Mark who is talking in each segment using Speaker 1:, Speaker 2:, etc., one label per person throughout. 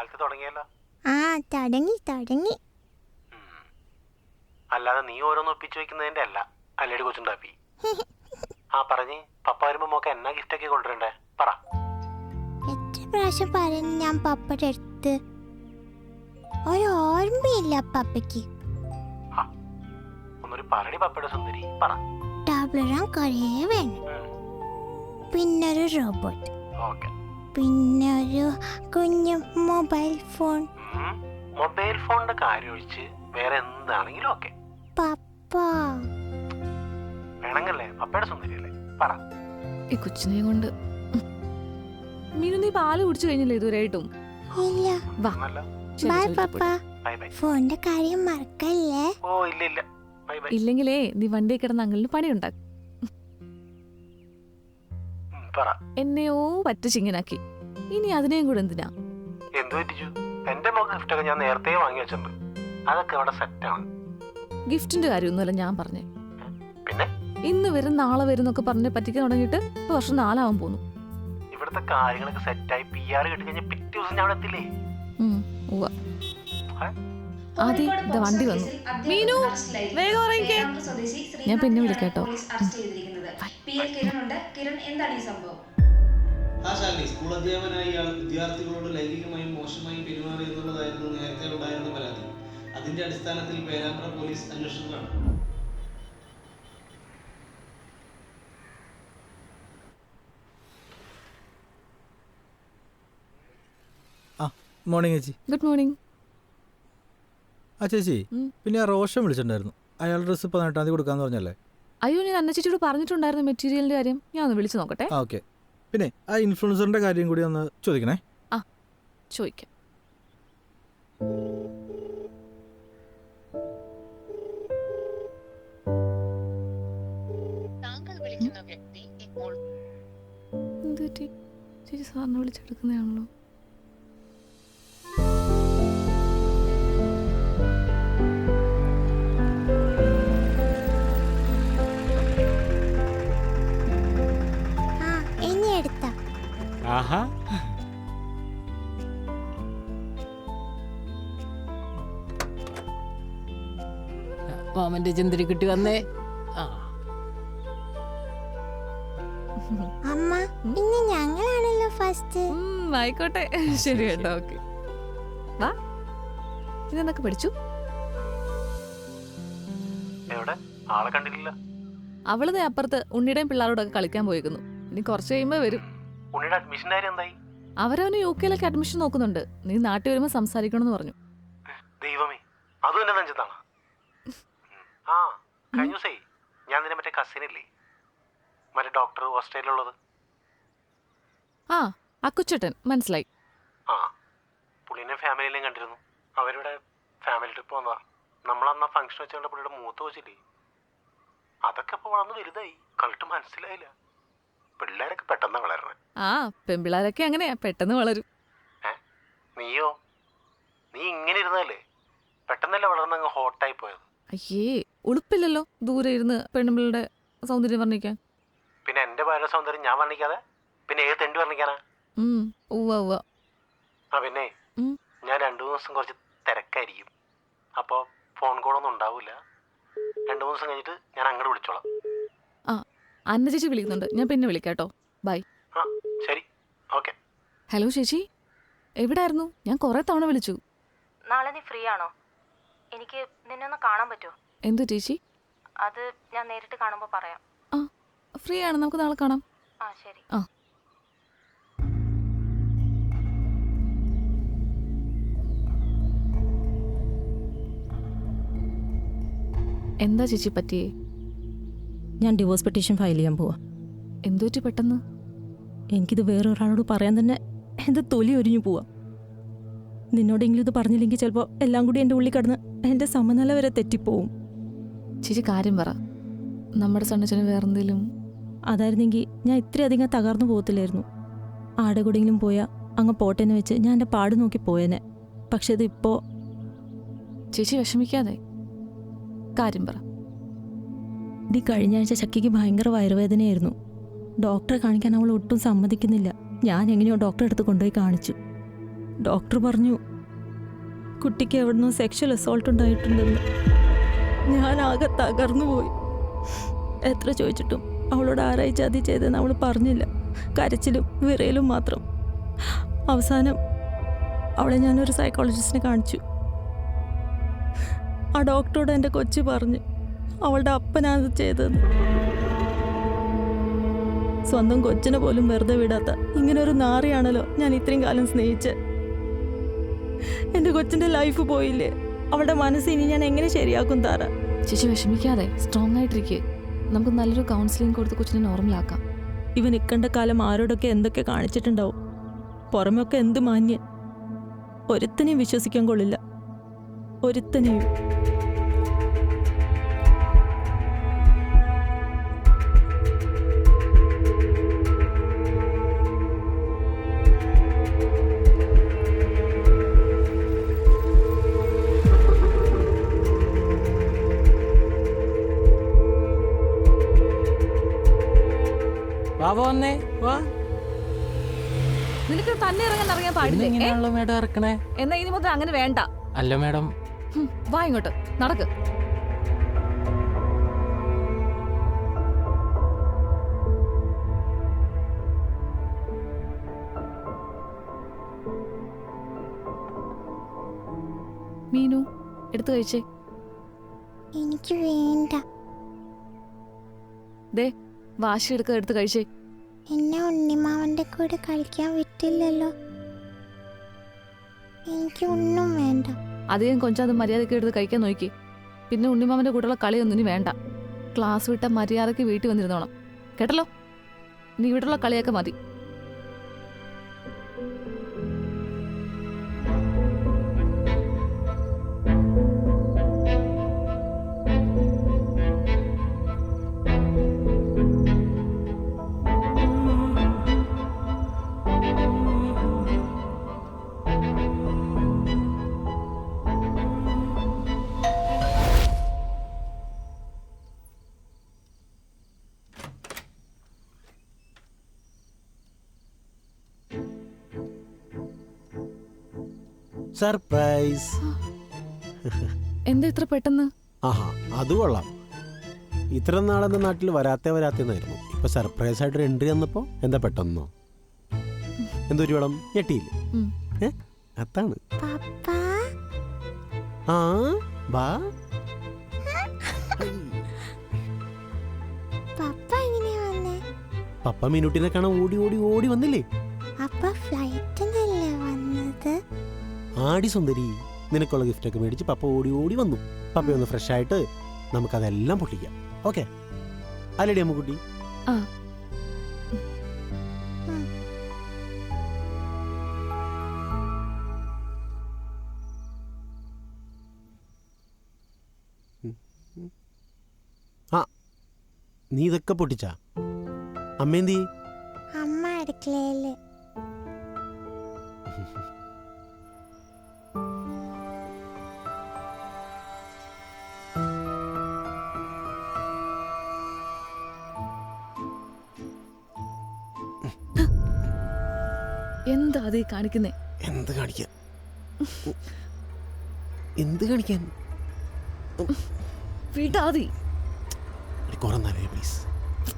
Speaker 1: കാലത്ത് തുടങ്ങിയല്ലോ.
Speaker 2: ആ തുടങ്ങി.
Speaker 1: അല്ലാതെ നീ ഓരോന്ന് ഒപ്പിച്ചു വെക്കുന്നതിന്റെ അല്ല അല്ലേടി കൊച്ചുണ്ടാപ്പി. ആ പറഞ്ഞ് പപ്പ വരുമ്പോ മോക്ക് എന്നാ ഗിഫ്റ്റ് ഒക്കെ കൊണ്ടുവരണ്ടേ പറ.
Speaker 2: എത്ര പ്രാവശ്യം പറഞ്ഞു ഞാൻ പപ്പയുടെ അടുത്ത്, ഒരു ഓർമ്മയില്ല പപ്പയ്ക്ക്.
Speaker 1: ഒന്നൊരു പറടി പപ്പയുടെ സുന്ദരി പറ.
Speaker 2: ടാബ്ലറാൻ കുറേ വേണം, പിന്നൊരു റോബോട്ട്,
Speaker 1: ഓക്കെ,
Speaker 2: പിന്നെ ഒരു കുഞ്ഞു മൊബൈൽ ഫോൺ.
Speaker 1: മൊബൈൽ ഫോണിന്റെ കാര്യം ഒഴിച്ച് വേറെ എന്താണെങ്കിലും ഓക്കെ.
Speaker 2: പപ്പ
Speaker 1: വേണമെങ്കല്ലേ പപ്പയുടെ സുന്ദരി അല്ലേ പറ.
Speaker 3: ഈ കൊച്ചിനെ കൊണ്ട് മീനു നീ പാല് കുടിച്ചു കഴിഞ്ഞില്ലേ ഇതുവരെയായിട്ടും?
Speaker 2: ഇല്ല. ബൈ പപ്പ. ഫോണിന്റെ കാര്യം മറക്കല്ലേ.
Speaker 1: ഓ ഇല്ല. Bye bye.
Speaker 3: ഇല്ലെങ്കിലേ നീ വണ്ടി കിടന്ന് അങ്ങളിന് പണിയുണ്ടാക്കും. എന്നെയോ പറ്റിച്ചിങ്ങനാക്കി, ഇനി അതിനെയും കൂടെ എന്തിനാ?
Speaker 1: എന്ത് പറ്റിച്ചു? എന്റെ മോക്ക് ഗിഫ്റ്റ് ഒക്കെ ഞാൻ നേരത്തെ വാങ്ങി വെച്ചിട്ടുണ്ട്, അതൊക്കെ അവിടെ സെറ്റാണ്.
Speaker 3: ഗിഫ്റ്റിന്റെ കാര്യമൊന്നുമല്ല ഞാൻ പറഞ്ഞേ.
Speaker 1: പിന്നെ
Speaker 3: ഇന്ന് വരും നാളെ വരും എന്നൊക്കെ പറഞ്ഞ് പറ്റിക്കാൻ തുടങ്ങിയിട്ട് വർഷം 4 ആവാൻ പോന്നു.
Speaker 1: ഇവിടുത്തെ കാര്യങ്ങളൊക്കെ സെറ്റായി PR കിട്ടി കഴിഞ്ഞാൽ പിറ്റേ ദിവസം ഞാൻ എത്തില്ലേ?
Speaker 3: ആദ്യം ഇത് വണ്ടി വന്നു. മീനു വേഗം ഇറങ്ങിക്കേ, ഞാൻ പിന്നെ വിളിക്കാട്ടോ.
Speaker 4: സ്കൂൾ അധ്യാപകനായ ഇയാൾ വിദ്യാർത്ഥികളോട് ലൈംഗികമായും മോശമായും പെരുമാറി എന്നുള്ളതായിരുന്നു നേരത്തെ ഉണ്ടായിരുന്ന പരാതി. അതിന്റെ അടിസ്ഥാനത്തിൽ പേരാമ്പ്ര പോലീസ് അന്വേഷണത്തിലാണ്.
Speaker 5: മോർണിംഗ് ചേച്ചി.
Speaker 3: Good morning.
Speaker 5: ആ ചേച്ചി, പിന്നെ ആ റോഷൻ വിളിച്ചിട്ടുണ്ടായിരുന്നു. അയാളുടെ ഡ്രസ്സ് 18-ാം തീയതി കൊടുക്കാന്ന് പറഞ്ഞല്ലേ?
Speaker 3: അയ്യോ, ഞാൻ അന്ന ചേച്ചിയോട് പറഞ്ഞിട്ടുണ്ടായിരുന്നു മെറ്റീരിയലിന്റെ കാര്യം. ഞാൻ ഒന്ന് വിളിച്ചു നോക്കട്ടെ.
Speaker 5: ഓക്കെ. പിന്നെ ആ ഇൻഫ്ലുവൻസറിന്റെ കാര്യം കൂടി ഒന്ന് ചോദിക്കണേ.
Speaker 3: ആ ചോദിക്കാം. എന്തുപറ്റി? ചേച്ചി സാറിനെ വിളിച്ചെടുക്കുന്നതാണല്ലോ.
Speaker 6: മാമന്റെ ചന്ദ്രി കുട്ടി വന്നേ.
Speaker 2: അമ്മ ഇന്ന് ഞങ്ങളാണല്ലോ ഫസ്റ്റ്.
Speaker 3: ആയിക്കോട്ടെ, ശരി കേട്ടോ. ഓക്കെ, വാ. ഇതെന്തൊക്കെ പഠിച്ചു?
Speaker 1: ആളെ കണ്ടില്ല.
Speaker 3: അവളത് അപ്പുറത്ത് ഉണ്ണിയുടെയും പിള്ളേരോടൊക്കെ കളിക്കാൻ പോയിരിക്കുന്നു. ഇനി കുറച്ച് കഴിയുമ്പോ വരും.
Speaker 1: ഉണ്ണിയുടെ അഡ്മിഷൻ കാര്യം എന്തായി?
Speaker 3: അവരവന് UK അഡ്മിഷൻ നോക്കുന്നുണ്ട്. നീ നാട്ടിൽ വരുമ്പോ സംസാരിക്കണമെന്ന് പറഞ്ഞു.
Speaker 1: ദൈവമേ, അതും എന്റെ നെഞ്ചത്താണ്. ആ കഴിഞ്ഞ ദിവസേ ഞാൻ നിന്റെ മറ്റേ കസിനില്ലേ, മറ്റേ ഡോക്ടർ ഓസ്ട്രേലിയയിലുള്ളത്.
Speaker 3: ആ അക്കുച്ചേട്ടൻ, മനസ്സിലായി.
Speaker 1: ആ പുള്ളിനെ ഫാമിലിയിലും കണ്ടിരുന്നു. അവരുടെ ഫാമിലി ട്രിപ്പ് വന്നതാ. നമ്മളന്ന് ഫംഗ്ഷൻ വെച്ചുകൊണ്ട് പുള്ളിയുടെ മൂത്ത് വെച്ചില്ലേ, അതൊക്കെ ഇപ്പൊ വളർന്ന് വലുതായി. കളിട്ട് മനസ്സിലായില്ല. പിള്ളേരൊക്കെ പെട്ടെന്ന് വളരണേ.
Speaker 3: ആ പെൺപിള്ളേരൊക്കെ അങ്ങനെയാ, പെട്ടെന്ന് വളരും.
Speaker 1: നീയോ? നീ ഇങ്ങനെ ഇരുന്നല്ലേ പെട്ടെന്നല്ലേ വളർന്നങ്ങ് ഹോട്ടായി പോയത്?
Speaker 3: അയ്യേ, ഉളുപ്പില്ലല്ലോ ദൂരെ ഇരുന്ന് പെണ്ണുമ്പിളുടെ സൗന്ദര്യം വർണ്ണിക്കാൻ.
Speaker 1: പിന്നെ എന്റെ ഭാര്യയുടെ സൗന്ദര്യം ഞാൻ വർണ്ണിക്കാതെ പിന്നെ ഏത് തെണ്ടി വർണ്ണിക്കാനാ?
Speaker 3: ഉവ്വ.
Speaker 1: ആ പിന്നെ ഞാൻ 2-3 ദിവസം കുറച്ച് തിരക്കായിരിക്കും. അപ്പോൾ ഫോൺ കോളൊന്നും ഉണ്ടാവില്ല. 2-3 ദിവസം കഴിഞ്ഞിട്ട് ഞാൻ അങ്ങോട്ട് വിളിച്ചോളാം.
Speaker 3: ആ അന്ന ചേച്ചി വിളിക്കുന്നുണ്ട്, ഞാൻ പിന്നെ വിളിക്കാട്ടോ. ബൈ.
Speaker 1: ആ ശരി, ഓക്കെ.
Speaker 3: ഹലോ ചേച്ചി, എവിടായിരുന്നു? ഞാൻ കുറെ തവണ വിളിച്ചു.
Speaker 7: നാളെ നീ ഫ്രീ ആണോ? എനിക്ക് നിന്നെ ഒന്ന് കാണാൻ പറ്റുമോ?
Speaker 3: എന്തു ചേച്ചി?
Speaker 7: അത് ഞാൻ നേരിട്ട് കാണുമ്പോൾ പറയാം.
Speaker 3: ആ ഫ്രീ ആണ്, നമുക്ക് നാളെ കാണാം.
Speaker 7: ആ ശരി.
Speaker 3: ആ എന്താ ചേച്ചി പറ്റിയേ?
Speaker 8: ഞാൻ ഡിവോഴ്സ് പെറ്റീഷൻ ഫയൽ ചെയ്യാൻ പോവാ.
Speaker 3: എന്തുപറ്റി പെട്ടെന്ന്?
Speaker 8: എനിക്കിത് വേറൊരാളോട് പറയാൻ തന്നെ എൻ്റെ തൊലി ഒരിഞ്ഞു പോവാ. നിന്നോടെങ്കിലും ഇത് പറഞ്ഞില്ലെങ്കിൽ ചിലപ്പോൾ എല്ലാം കൂടി എൻ്റെ ഉള്ളിൽ കിടന്ന് എൻ്റെ സമനില വരെ തെറ്റിപ്പോവും.
Speaker 3: ചേച്ചി കാര്യം പറ. നമ്മുടെ സണ്ണച്ചന് വേറെന്തെങ്കിലും?
Speaker 8: അതായിരുന്നെങ്കിൽ ഞാൻ ഇത്രയധികം തകർന്നു പോകത്തില്ലായിരുന്നു. ആടെ കൂടെങ്കിലും പോയാൽ അങ്ങ് പോട്ടെന്ന് വെച്ച് ഞാൻ എൻ്റെ പാട് നോക്കി പോയേനെ. പക്ഷെ ഇതിപ്പോൾ...
Speaker 3: ചേച്ചി വിഷമിക്കാതെ കാര്യം പറ.
Speaker 8: ഈ കഴിഞ്ഞ ആഴ്ച ചക്കിക്ക് ഭയങ്കര വയറുവേദനയായിരുന്നു. ഡോക്ടറെ കാണിക്കാൻ അവൾ ഒട്ടും സമ്മതിക്കുന്നില്ല. ഞാൻ എങ്ങനെയോ ഡോക്ടറെ അടുത്ത് കൊണ്ടുപോയി കാണിച്ചു. ഡോക്ടർ പറഞ്ഞു കുട്ടിക്ക് എവിടുന്നോ സെക്ഷൽ അസോൾട്ട് ഉണ്ടായിട്ടുണ്ടെന്ന്. ഞാൻ ആകെ തകർന്നു പോയി. എത്ര ചോദിച്ചിട്ടും അവളോട് ആരായി ചതി ചെയ്തതെന്ന് അവൾ പറഞ്ഞില്ല. കരച്ചിലും വിറയലും മാത്രം. അവസാനം അവളെ ഞാനൊരു സൈക്കോളജിസ്റ്റിനെ കാണിച്ചു. ആ ഡോക്ടറോട് എൻ്റെ കൊച്ചു പറഞ്ഞു അവളുടെ അപ്പനാണ് ചെയ്തതെന്ന്. സ്വന്തം കൊച്ചിനെ പോലും വെറുതെ വിടാത്ത ഇങ്ങനൊരു നാറിയാണല്ലോ ഞാൻ ഇത്രയും കാലം സ്നേഹിച്ച്. എൻ്റെ കൊച്ചിൻ്റെ ലൈഫ് പോയില്ലേ? അവളുടെ മനസ്സ് ഇനി ഞാൻ എങ്ങനെ ശരിയാക്കും താര?
Speaker 3: ചേച്ചി വിഷമിക്കാതെ സ്ട്രോങ് ആയിട്ടിരിക്കുക. നമുക്ക് നല്ലൊരു കൗൺസിലിംഗ് കൊടുത്ത് കൊച്ചിനെ നോർമലാക്കാം.
Speaker 8: ഇവൻ ഇക്കണ്ട കാലം ആരോടൊക്കെ എന്തൊക്കെ കാണിച്ചിട്ടുണ്ടാവും. പുറമൊക്കെ എന്ത് മാന്യൻ. ഒരുത്തനെയും വിശ്വസിക്കാൻ കൊള്ളില്ല, ഒരുത്തനെയും.
Speaker 6: വാ വന്നേ വാ.
Speaker 3: നിനക്ക് തന്നെ ഇറങ്ങാൻ പാടില്ലേ?
Speaker 6: ഇങ്ങനെയാണല്ലോ മേഡം ഇറക്കണേ.
Speaker 3: എന്നാ ഇനി മുതൽ അങ്ങനെ വേണ്ട.
Speaker 6: അല്ല മേഡം.
Speaker 3: വാ ഇങ്ങോട്ട് നടക്ക്. മീനു എടുത്തു കഴിച്ചേ.
Speaker 2: എനിക്ക് വേണ്ട.
Speaker 3: ദേ വാശി എടുത്ത് കഴിച്ചേ.
Speaker 2: എന്നെ ഉണ്ണിമാവന്റെ കൂടെ കളിക്കാൻ വിട്ടില്ലല്ലോ. എനിക്ക് ഒന്നും വേണ്ട.
Speaker 3: അധികം കൊഞ്ചാതെ മര്യാദയ്ക്ക് എടുത്ത് കഴിക്കാൻ നോക്കി. പിന്നെ ഉണ്ണിമാമന്റെ കൂടെയുള്ള കളിയൊന്നും ഇനി വേണ്ട. ക്ലാസ് വിട്ട മര്യാദയ്ക്ക് വീട്ടിൽ വന്നിരുന്നോണം കേട്ടല്ലോ. ഇനി ഇവിടെയുള്ള കളിയൊക്കെ മതി.
Speaker 1: സർപ്രൈസ്.
Speaker 3: എന്താ ഇത്ര പെട്ടെന്ന്?
Speaker 1: ആഹാ, അത് കൊള്ളാം. ഇത്ര നാളെന്ന നാട്ടിൽ വരാത്തെന്നായിരുന്നു. ഇപ്പൊ സർപ്രൈസ് ആയിട്ട് എൻട്രി വന്നപ്പോ എന്താ പെട്ടെന്നോ? എന്തൊരു വേണം? ഞെട്ടിയില്ലേ? അതാണ്.
Speaker 2: പപ്പാ
Speaker 1: ആ ബാ.
Speaker 2: പപ്പ എങ്ങനെയാ വന്നേ?
Speaker 1: പപ്പ മീനുട്ടിനെ കാണാൻ ഓടി ഓടി ഓടി വന്നില്ലേ?
Speaker 2: അപ്പ ഫ്ലൈറ്റിനല്ലേ വന്നത്?
Speaker 1: ആടി സുന്ദരി, നിനക്കുള്ള ഗിഫ്റ്റ് ഒക്കെ മേടിച്ച് പപ്പ ഓടി ഓടി വന്നു. പപ്പ ഒന്ന് ഫ്രഷ് ആയിട്ട് നമുക്കതെല്ലാം പൊട്ടിക്കാം. ഓക്കെ അല്ലടി അമ്മുക്കുട്ടി?
Speaker 3: ആ
Speaker 1: ആ, നീ ഇതൊക്കെ പൊട്ടിച്ചാ? അമ്മേന്തി?
Speaker 2: അമ്മ അടുക്കളയില്.
Speaker 3: എന്താ അത് കാണിക്കുന്നേ?
Speaker 1: എന്ത് കാണിക്കാൻ? എന്ത് കാണിക്കാൻ?
Speaker 3: വിടാതി.
Speaker 1: പ്ലീസ്.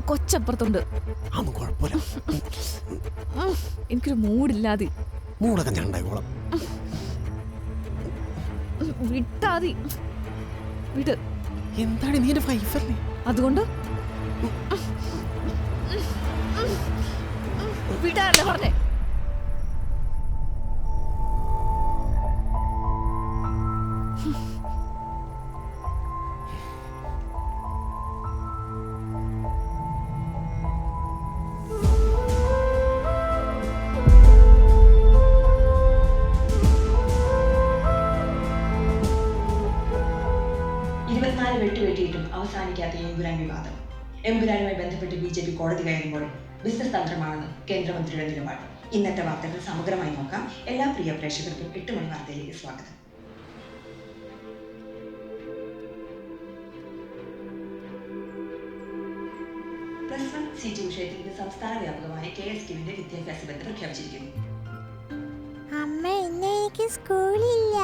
Speaker 3: കൊച്ചപ്പുറത്തുണ്ട്.
Speaker 1: അതൊന്നും കുഴപ്പമില്ല.
Speaker 3: എനിക്കൊരു മൂടില്ലാതി.
Speaker 1: മൂടൊക്കെ ഞാൻ ഉണ്ടായിക്കോളാം.
Speaker 3: വിട്ടാതി. വിട്.
Speaker 1: എന്താണ് നീ എന്റെ വൈഫല്ലേ?
Speaker 3: അതുകൊണ്ട് വിടാനല്ലേ പറഞ്ഞേ?
Speaker 9: വെട്ടിവെട്ടിയിട്ടും അവസാനിക്കാത്ത എമ്പുരാൻ വിവാദം. എമ്പുരാനുമായി ബന്ധപ്പെട്ട് BJP കോടതി കയറുമ്പോൾ ബിസിനസ് തന്ത്രമാണെന്ന് കേന്ദ്രമന്ത്രിയുടെ നിലപാട്. ഇന്നത്തെ വാർത്തകൾ സമഗ്രമായി നോക്കാം. എല്ലാ പ്രിയ പ്രേക്ഷകർക്കും 8 മണി വാർത്തയിലേക്ക് സ്വാഗതം. +1 സീറ്റ് വിഷയത്തിൽ സംസ്ഥാന വ്യാപകമായി KSQവിന്റെ വിദ്യാഭ്യാസ ബന്ധം പ്രഖ്യാപിച്ചിരിക്കുന്നു.
Speaker 2: അമ്മ എനിക്ക് സ്കൂളില്ല.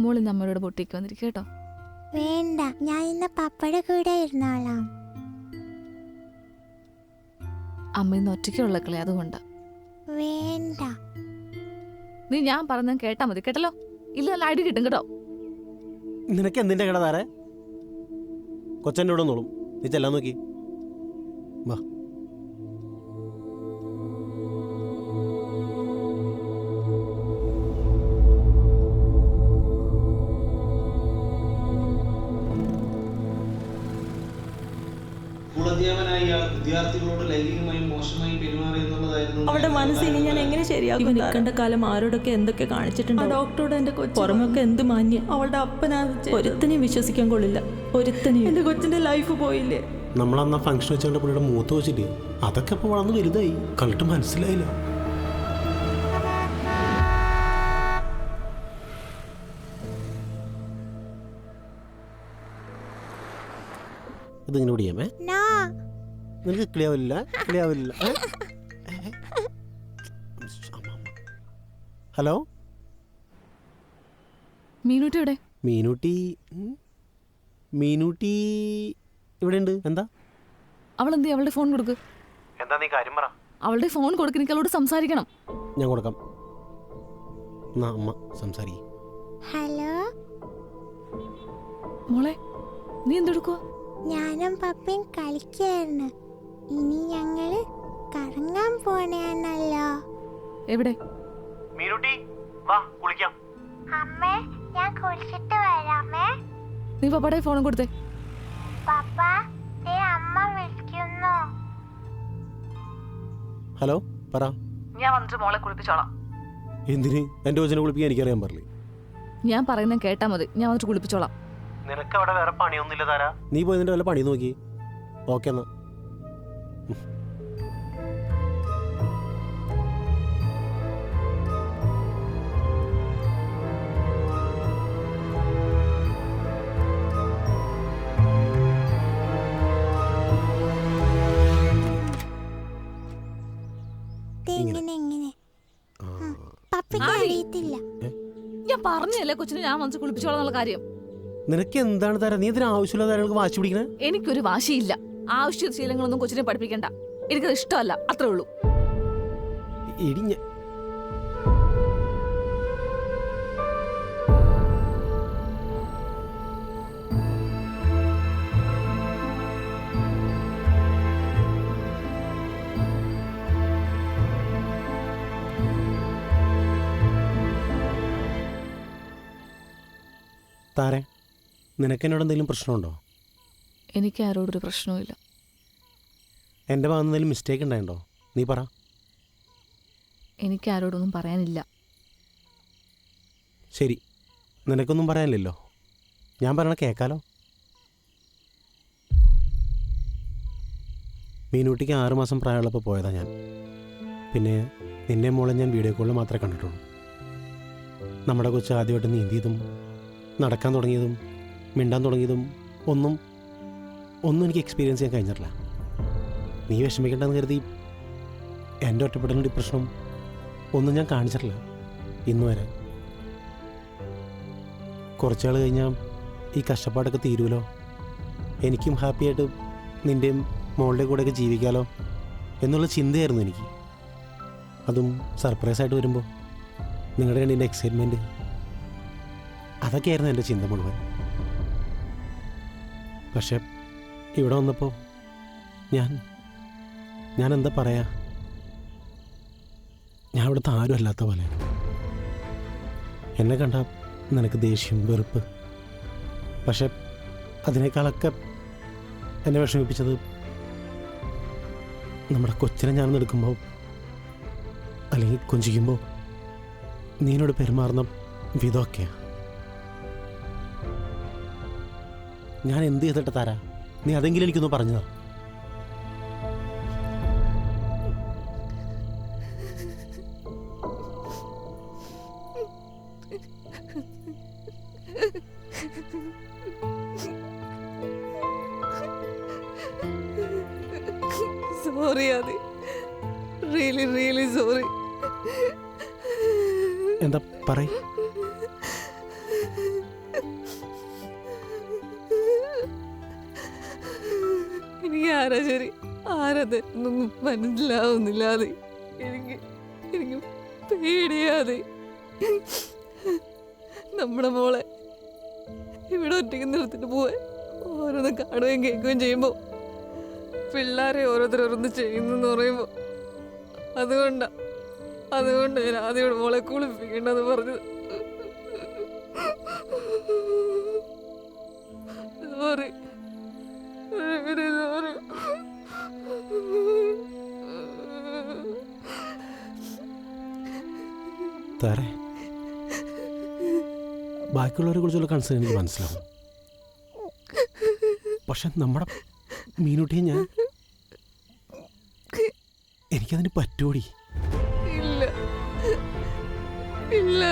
Speaker 3: മോളിന്ന് അമ്മയോട് പൊട്ടിക്ക് വന്നിരിക്കും കേട്ടോ.
Speaker 2: വേണ്ട, ഞാൻ ഇന്ന് പപ്പയുടെ കൂടെ ഇരുന്നോളാം.
Speaker 3: അമ്മ ഇന്ന് ഒറ്റയ്ക്കുള്ള കളി അതുകൊണ്ടാ.
Speaker 2: വേണ്ട.
Speaker 3: നീ ഞാൻ പറഞ്ഞ കേട്ടാ മതി കേട്ടല്ലോ. ഇല്ല നല്ല അടി കിട്ടും കേട്ടോ.
Speaker 1: നിനക്ക് എന്തിന്റെ കട താരേ? കൊച്ചൻ്റെ കൂടെ നോളും. നീ ചെല്ലാൻ നോക്കി വാ.
Speaker 4: സ്കൂൾ അധ്യാപകനായ ഇയാൾ വിദ്യാർത്ഥികളോട് ലൈംഗികമായും മോശമായും പെരുമാറി എന്നുള്ളതായിരുന്നു
Speaker 8: അവളുടെ മനസ്സ് ഇനി ഞാൻ എങ്ങനെ ശരിയാക്കും? നിൽക്കേണ്ട കാലം ആരോടൊക്കെ എന്തൊക്കെ കാണിച്ചിട്ടുണ്ട്. ഡോക്ടറോട് എന്റെ കൊച്ചു പുറമൊക്കെ എന്ത് മാന്യം. അവളുടെ അപ്പനാ ഒരുത്തനെയും വിശ്വസിക്കാൻ കൊള്ളില്ല. ഒരുത്തനെയും. എന്റെ കൊച്ചിന്റെ ലൈഫ് പോയില്ലേ?
Speaker 1: നമ്മളന്ന് ഫംഗ്ഷൻ വെച്ചുകൊണ്ട് പുള്ളിയുടെ മൂത്ത് വെച്ചില്ലേ, അതൊക്കെ ഇപ്പോൾ വളർന്ന് വലുതായി. കണ്ടിട്ട് മനസ്സിലായില്ല. ഇതിങ്ങനെ പിടിയാമേ.
Speaker 2: നോ.
Speaker 1: നിനക്ക് ക്ലിയാവില്ല. ഹലോ
Speaker 3: മീനൂട്ടി എവിടെ?
Speaker 1: മീനൂട്ടി ഇവിടെ ഉണ്ട്. എന്താ?
Speaker 3: അവളെന്തി? അവളുടെ ഫോൺ കൊടുക്ക്.
Speaker 1: എന്താ നീ കാര്യം പറ.
Speaker 3: അവളുടെ ഫോൺ കൊടുക്ക്, എനിക്ക് അവളോട് സംസാരിക്കണം.
Speaker 1: ഞാൻ കൊടുക്കാം. എന്നാ അമ്മ സംസാരിക്കും.
Speaker 2: ഹലോ,
Speaker 3: മോളെ നീ എന്തെടുക്കുക?
Speaker 2: ഞാനും പപ്പയും കളിക്കായിരുന്നു. ഇനി ഞങ്ങള് കറങ്ങാൻ പോണേന്നല്ലോ.
Speaker 3: എവിടെ?
Speaker 1: മീനൂട്ടി വാ കുളിക്കാം.
Speaker 2: അമ്മേ, ഞാൻ കുളിച്ചിട്ട് വരാമേ.
Speaker 3: നീ പപ്പയുടെ ഫോണും കൊടുത്തേ.
Speaker 2: പപ്പ, അമ്മ വിളിക്കുന്നു.
Speaker 1: ഹലോ പറ.
Speaker 3: ഞാൻ വന്നിട്ട് മോളെ കുളിപ്പിച്ചോളാം.
Speaker 1: എന്തിന്? എൻ്റെ കൊച്ചിനെ കുളിപ്പിക്കാൻ എനിക്കറിയാൻ പറയില്ലേ.
Speaker 3: ഞാൻ പറയുന്നത് കേട്ടാ മതി. ഞാൻ വന്നിട്ട് കുളിപ്പിച്ചോളാം.
Speaker 1: നിനക്ക് അവിടെ വേറെ പണിയൊന്നുമില്ല താരാ. നീ പോയി നിന്റെ വല്ല പണി നോക്കി. ഓക്കെ എന്നാ.
Speaker 2: പപ്പയ്ക്ക് അറിയത്തില്ല.
Speaker 3: ഞാൻ പറഞ്ഞല്ലേ കൊച്ചിനെ ഞാൻ വന്നിട്ട് കുളിപ്പിച്ചോളാം എന്നുള്ള കാര്യം.
Speaker 1: നിനക്ക് എന്താണ് തരാ? നീ ഇതിന് ആവശ്യമില്ലാത്ത കാര്യങ്ങൾക്ക് വാശി പിടിക്കണേ.
Speaker 3: എനിക്കൊരു വാശിയില്ല. ആവശ്യ ശീലങ്ങളൊന്നും കൊച്ചിനെ പഠിപ്പിക്കണ്ട. എനിക്കത് ഇഷ്ടമല്ല, അത്രേ ഉള്ളൂ.
Speaker 1: ഇടിഞ്ഞ താരേ, നിനക്ക് എന്നോട് എന്തെങ്കിലും പ്രശ്നമുണ്ടോ?
Speaker 3: എനിക്ക് ആരോടൊരു പ്രശ്നവുമില്ല.
Speaker 1: എൻ്റെ ഭാഗത്ത് എന്തെങ്കിലും മിസ്റ്റേക്ക് ഉണ്ടായിട്ടുണ്ടോ? നീ പറ.
Speaker 3: എനിക്ക് ആരോടൊന്നും പറയാനില്ല.
Speaker 1: ശരി, നിനക്കൊന്നും പറയാനില്ലല്ലോ. ഞാൻ പറയണ കേൾക്കാലോ. മീനൂട്ടിക്ക് 6 മാസം പ്രായമുള്ളപ്പോൾ പോയതാണ് ഞാൻ. പിന്നെ നിന്നെ മോളെ ഞാൻ വീഡിയോ കോളിൽ മാത്രമേ കണ്ടിട്ടുള്ളൂ. നമ്മുടെ കൊച്ച് ആദ്യമായിട്ട് നീന്തിയതും നടക്കാൻ തുടങ്ങിയതും മിണ്ടാൻ തുടങ്ങിയതും ഒന്നും എനിക്ക് എക്സ്പീരിയൻസ് ചെയ്യാൻ കഴിഞ്ഞിട്ടില്ല. നീ വിഷമിക്കേണ്ടെന്ന് കരുതി എൻ്റെ ഒറ്റപ്പെടലും ഡിപ്രഷനും ഒന്നും ഞാൻ കാണിച്ചിട്ടില്ല ഇന്ന് വരെ. കുറച്ചാൾ കഴിഞ്ഞാൽ ഈ കഷ്ടപ്പാടൊക്കെ തീരുമല്ലോ, എനിക്കും ഹാപ്പിയായിട്ട് നിൻ്റെയും മോളുടെ കൂടെയൊക്കെ ജീവിക്കാമല്ലോ എന്നുള്ള ചിന്തയായിരുന്നു എനിക്ക്. അതും സർപ്രൈസായിട്ട് വരുമ്പോൾ നിങ്ങളുടെ കണ്ടിൻ്റെ എക്സൈറ്റ്മെൻറ്റ്, അതൊക്കെയായിരുന്നു എൻ്റെ ചിന്ത മുഴുവൻ. പക്ഷെ ഇവിടെ വന്നപ്പോൾ ഞാൻ എന്താ പറയാ, ഞാൻ ഇവിടുത്തെ ആരും അല്ലാത്ത പോലെ. എന്നെ കണ്ട നിനക്ക് ദേഷ്യം, വെറുപ്പ്. പക്ഷെ അതിനേക്കാളൊക്കെ എന്നെ വിഷമിപ്പിച്ചത് നമ്മുടെ കൊച്ചിനെ ഞാനൊന്ന് എടുക്കുമ്പോൾ അല്ലെങ്കിൽ കൊഞ്ചിക്കുമ്പോൾ നീനോട് പെരുമാറുന്ന വിധമൊക്കെയാണ്. ഞാൻ എന്ത് ചെയ്തിട്ട് തരാ? നീ അതെങ്കിലും എനിക്കൊന്ന് പറഞ്ഞതാ.
Speaker 3: സോറി ആദി, റിയലി റിയലി സോറി.
Speaker 1: എന്താ പറയ്.
Speaker 3: എനിക്ക് ആരാ ശരി ആരത് എന്നൊന്നും മനസ്സിലാവുന്നില്ല ആദി. എനിക്ക് എനിക്ക് പേടിയാതെ. നമ്മുടെ മോളെ ഇവിടെ ഒറ്റയ്ക്ക് നിർത്തിട്ട് പോവാൻ ഓരോന്ന് കാണുകയും കേൾക്കുകയും ചെയ്യുമ്പോൾ പിള്ളേരെ ഓരോരുത്തരോരോന്ന് ചെയ്യുന്നെന്ന് പറയുമ്പോൾ അതുകൊണ്ട് ഞാൻ ആദ്യം മോളെ കുളിപ്പിക്കണ്ടെന്ന് പറഞ്ഞത്. Sorry sorry.
Speaker 1: താരേ, ബാക്കിയുള്ളവരെ കുറിച്ചുള്ള കൺസേൺ എനിക്ക് മനസ്സിലാവും. പക്ഷെ നമ്മുടെ മീനുട്ടിയെ എനിക്കതിന് പറ്റൂടി.
Speaker 3: ഇല്ല ഇല്ല